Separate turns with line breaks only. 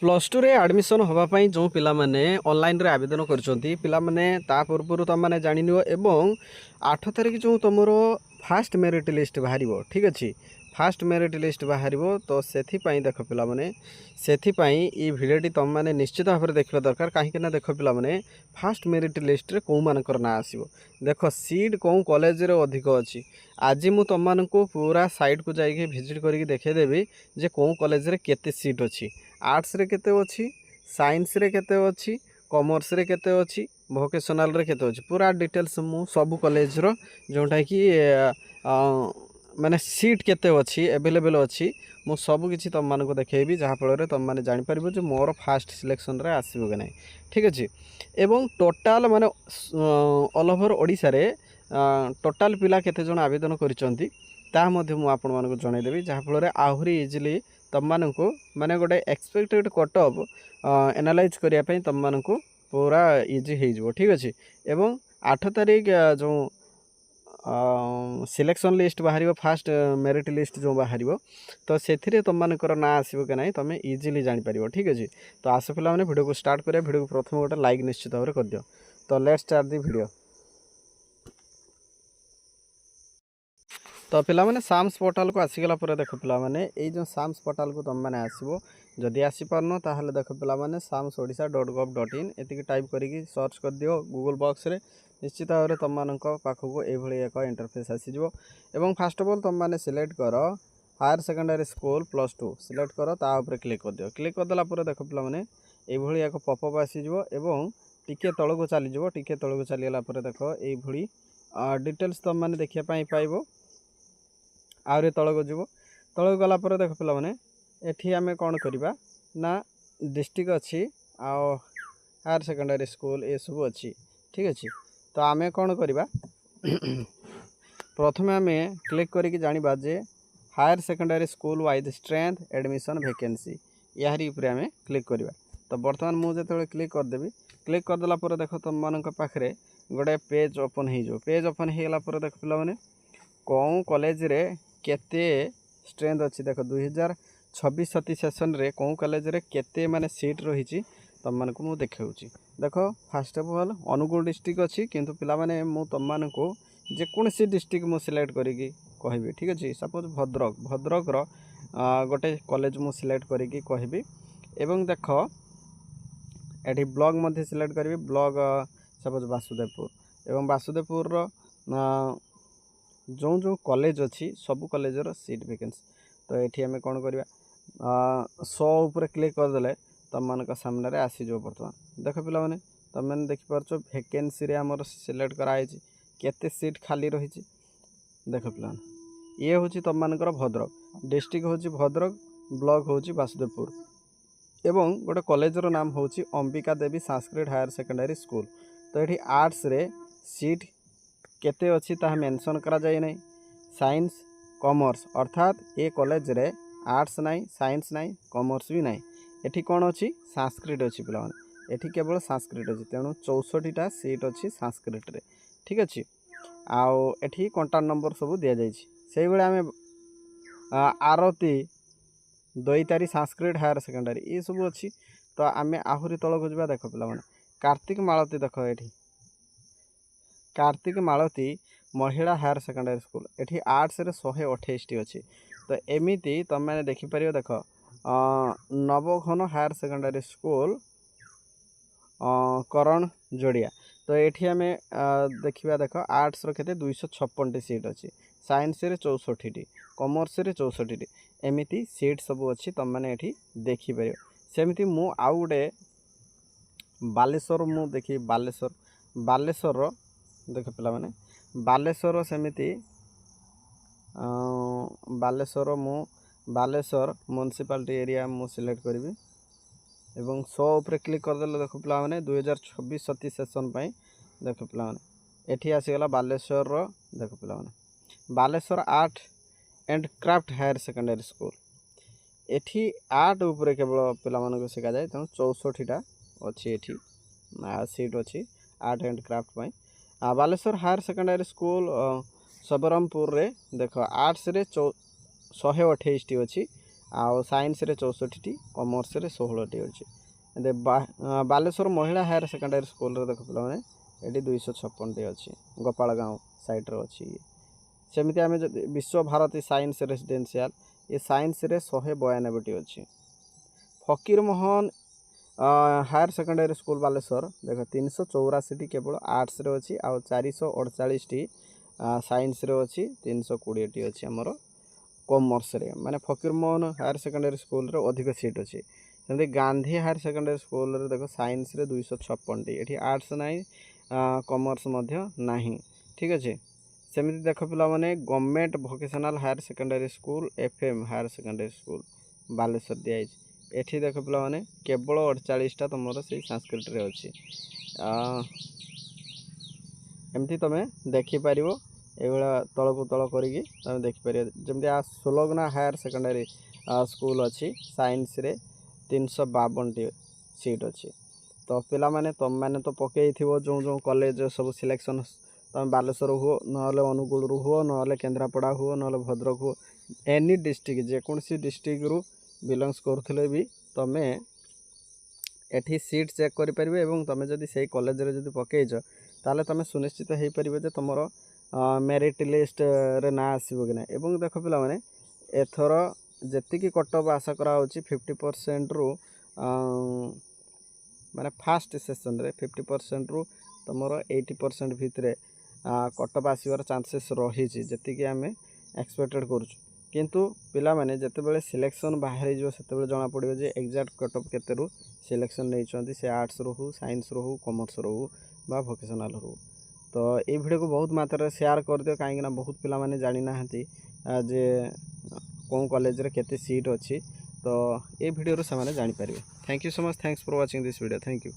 Plus two रे admission होगापाई जो पिला माने ऑनलाइन रे आवेदन करछंती पिला माने ता पूर्व तुम मैंने जानिनियो एवं 8 तारिख जो तुम फास्ट मेरिट लिस्ट बाहर ठीक अच्छे फास्ट मेरिट लिस्ट बाहर तो से देख पिला माने से ये भिडियोटी तुम मैंने निश्चित भाव में देखा दरकार कहीं देख पिला माने फास्ट मेरिट लिस्ट रे कौ मानकर ना आसीबो देख सीट कौ कॉलेज रे अधिक अच्छी आज मु तुम को पूरा साइट को जाइए विजिट करके देखदेवी जे कौ कॉलेज रे केते सीट अच्छी आर्ट्स रे केते अच्छी साइंस रे केते अच्छी कॉमर्स रे केते अच्छी वोकेशनल रे केते अच्छी पूरा डिटेल्स मु सब कॉलेज रो जोटा कि माने सीट केते अच्छी अवेलेबल अच्छी मु सब किसी तुम मान को देखेबी जहाँफल तुम मैंने जापर जो मोर फास्ट सिलेक्शन रे आसो कि ना ठीक अच्छे एवं टोटाल माने ऑल ओवर ओडिशा रे टोटाल पिला केते जण आवेदन करिसंती ता मध्य मु आपण मानको जणाइदेबी जहाँफल आहुरी इजिली तुम मानक माने गोटे एक्सपेक्टेड कट ऑफ एनालाइज करने तुम मानक पूरा इजी हो ठीक अच्छे एवं 8 तारिख जो सिलेक्शन लिस्ट बाहर फास्ट मेरिट लिस्ट जो बाहर तो से तुम मानकर ना आसो कि ना तुम इजिली जापर ठीक अच्छे तो आस पिला भिडियो को स्टार्ट करें भिडियो को प्रथम गोटे लाइक निश्चित भाव में कर दियो तो लेट्स स्टार्ट दी भिडियो। तो पिला माने साम्स पोर्टाल को आसीगला पर देख पिला माने ए जो साम्स पोर्टाल को तुम मैंने आसो जदि आसीपारन ताहले देख पिला माने samsodisha.gov.in एतिक टाइप करिकी सर्च कर दियो गूगल बॉक्स रे निश्चित भाव में तुम मान पाखक ये एक इंटरफेस आसीजो एवं फास्ट ऑफ ऑल तुम मैंने सिलेक्ट कर higher secondary school plus two select कर ता ऊपर क्लिक कर दियो क्लिक करदेला देख पिला माने ये एक पॉपअप आसीजो एवं टिके तल को चलीज टिके तल को चलीगला देख ये डिटेल्स तुम मैंने देखा पाइब आहरी तलक जीव तलक गलापर देख पिला माने एठी आमे कौन करिबा ना डिस्ट्रिक्ट अच्छी आउ हायर सेकेंडरी स्कूल ये सब अच्छी ठीक अच्छे तो आमे कौन करिबा प्रथम आमे क्लिक करिक जानिबा जे higher secondary school wise strength admission vacancy यारी ऊपर आमे क्लिक करिबा तो बर्तमान मु जेते क्लिक करदेबी क्लिक करदेला पर देख तुम मान पाखरे गोटे पेज ओपन हो पेज ओपन हो गला देख पिला माने कौन कॉलेज रे केते स्ट्रेंथ अच्छी देख 2026-27 सेशन रे कौन कॉलेज रे केते माने सीट रही तुम मान को देखाऊँगी देख first of all Angul district अच्छी किंतु पिला माने मु तुम मान को जेकोसी डिस्ट्रिक्ट मु सिलेक्ट करी कहबी ठीक अच्छे सपोज भद्रक भद्रक रो गोटे कॉलेज मु सिलेक्ट करी कहबी एवं देख एटी ब्लॉक मध्य सिलेक्ट करी ब्लॉक सपोज वासुदेवपुर एवं वासुदेवपुर रो जो जो कॉलेज अच्छी सब कॉलेज रो सीट वैकेंसी तो ये आम कौन करवा 100 ऊपर क्लिक करदे तुम मान सामने आसीज बर्तमान देख पिला माने तुम मैंने देखिपार वैकेंसी रे आमर सिलेक्ट कराई केते सीट खाली रही देख पिला ये हूँ तुम मानकर भद्रक डिस्ट्रिक्ट हूँ भद्रक ब्लॉक हूँ वासुदेवपुर एवं गोटे कॉलेज रो नाम हूँ Ambika Devi Sanskrit higher secondary school तो ये आर्ट्स रे सीट केते अच्छी ताहा मेंशन करा जाए नहीं साइंस कॉमर्स अर्थात ये कॉलेज रे आर्ट्स नाई साइंस नाई कॉमर्स भी नाई एठी कौन अच्छी संस्कृत अच्छी पिला माने एठी केवल संस्कृत अच्छी तेणु 64टा सीट अच्छी संस्कृत रे ठीक अच्छे आउ एठी कॉन्टैक्ट नंबर सब दि जाइए से भाई आम आरती दैतारी संस्कृत हायर सेकेंडरी ये सब अच्छी तो आम आहरी तलक जा देख पिला माने कार्तिक मालती देख ये कार्तिक मालती महिला हायर सेकेंडरी स्कूल एठी आर्ट्स रे 128 अच्छी तो एमिती तुम मैंने देखिपर देख नवघन हायर सेकेंडरी स्कूल करण जोड़िया तो ये आम देखा देख आर्ट्स रे 256 सीट अच्छी साइंस रे 64 कॉमर्स रे 64 एमिती सीट सब अच्छी तुम मैंने ये देखिपर सेमती मु आउ गोटे बालेश्वर मु देखी बालेश्वर देख पिला माने बालेश्वर सेमिति बालेश्वर मु बालेश्वर म्युनिसिपालिटी एरिया मु सिलेक्ट करी एवं 100 ऊपर क्लिक करदे देख पिला माने 2026-27 सेशन पाई देख पिला माने एठी आसीगला बालेश्वर रो देख पिला माने Baleshwar art and craft higher secondary school एठी आर्ट ऊपर केवल पिला मानको सिखा जाए तेणु 64टा अच्छी एठी सीट अच्छी आर्ट एंड क्राफ्ट पाई Baleswar higher secondary school Sabarampur रे देख आर्ट्स रे 128 अच्छी आउ साइंस रे 64टी कॉमर्स रे 16टी अछि दे बालेश्वर महिला हायर सेकेंडरी स्कूल रे देखो पिला माने एटी 256टी अछि गोपालगांव साइड रे अछि सेमिति आमे विश्व भारती साइंस रेसिडेंशियल ये साइंस रे 192टी अछि Fakir Mohan higher secondary school Baleswar देख 384टी केवल आर्ट्स रे अछि आ 448टी साइंस रे अछि 320टी अछि हमर कॉमर्स रे माने फकीर मोहन हायर सेकेंडरी स्कूल रे अधिक सीट अछि सेमति गांधी हायर सेकेंडरी स्कूल रे देखो साइंस रे 256टी एठी आर्ट्स नाही कॉमर्स मध्य नाही ठीक अछि सेमति देखो पिला माने government vocational higher secondary school FM higher secondary school Baleswar दिया एठी देखो पिला माने केवल 48टा तमरो से संस्कृत रे अछि एमती तमे देखि पारिबो एगुड़ा तलकू तल करिकी तुम देखिपर जमी आ सुलग्ना हायर सेकेंडरी स्कूल अच्छी साइंस रे 352टी सीट अच्छी तो पिला माने तुम मैंने तो पकई थी जो जो कॉलेज सब सिलेक्शन तुम बालेश्वर हुओ ना अनुगुल हुओ ना केन्द्रापड़ा हुओ ना भद्रक हुओ एनी डिस्ट्रिक्ट जेकोसी डिस्ट्रिक्ट रु बिलंगस करुले भी तुम एठी सीट चेक करें और तुम जदि से कॉलेज रे जदि पकईच ताले तुम सुनिश्चित हो पार जे तुम मेरिट लिस्ट रे ना आसो कि ना एवं देख पिला माने एथर जेतिकी कटअफ आशा करा 50% रु माने फास्ट सेशन रे 50% रु तुम 80% भितर कटअफ आसवर चांसेस रही जी आम एक्सपेक्टेड करुँ किंतु पिला माने जते बेले सिलेक्शन बाहर जो से जना पड़ो जे एक्जाक्ट कटअफ केते रु सिलेक्शन नहीं से आर्ट्स रो हो साइंस रो हो कॉमर्स रो हो बा वोकेशनल रो तो ये वीडियो को बहुत मात्रा शेयर कर दियो कहीं बहुत पिला माने जानी नाहंती जे कौन कॉलेज रे केते सीट अच्छी तो ये वीडियो रो से माने जानी पारिबे thank you so much thanks for watching this video thank you.